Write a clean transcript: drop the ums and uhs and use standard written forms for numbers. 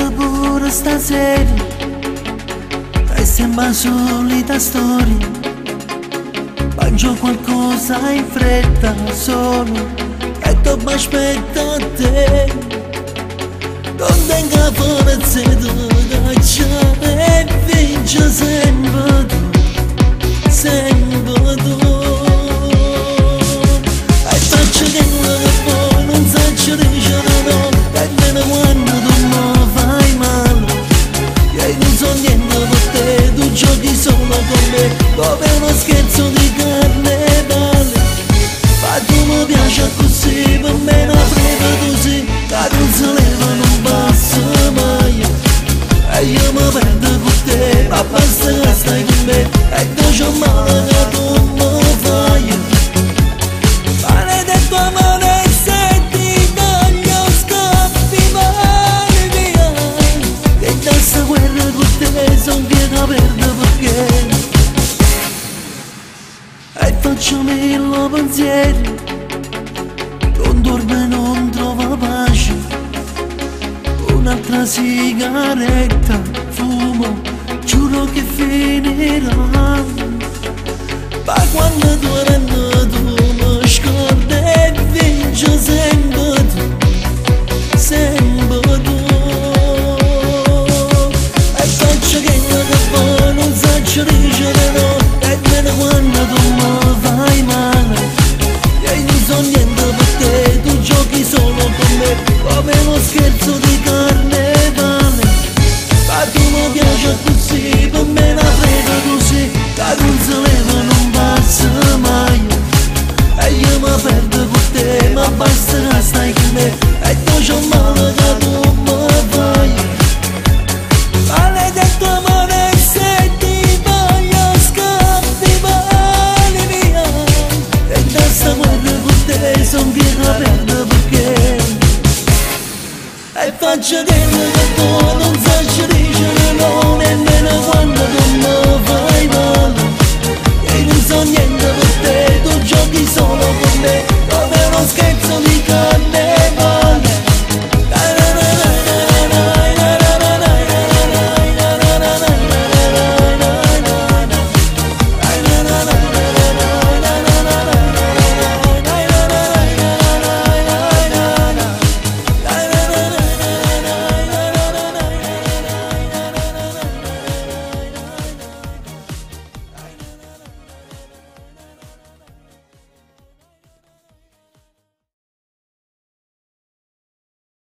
perde pure stasera e sembra solita storia. Mangio qualcosa in fretta solo e dopo aspetta a te. Non tengo forza di cacciare e vince sempre tu, sempre tu. E faccio che non so dicere no, e nemmeno quando tu mi fai male. E non so niente per te, tu giochi solo con me, come uno scherzo di carnevale. Ma tu mi piace così, per me non frega così, che non si leva non passa mai. E io mi perdo con te, ma basta che stai con me, e tu c'ho male che tu mi fai. Maledetto amore, se ti voglio scappi male via, e da sta guerra con te son piena perda perché. E faccio mille pensieri, non dormo e non trovo pace. Un'altra sigaretta, fumo, giuro che finirà. Ma quando tu rendi tu mi scordi e vinci sempre tu, sempre tu. E faccio che poi non so dicere no, e nemmeno quando tu mi fai male. E non so niente per te, tu giochi solo con me, come uno scherzo di carnevale. Ma tu mi piace così, per me la frega così, che non si leva non passa mai. E io mi perdo con te, ma basta che stai con me, e tu c'ho male che tu mi fai. Maledetto amore, se ti voglio scappi male via, e da sta guerra con te son piena perda perché. E faccio che tu non sai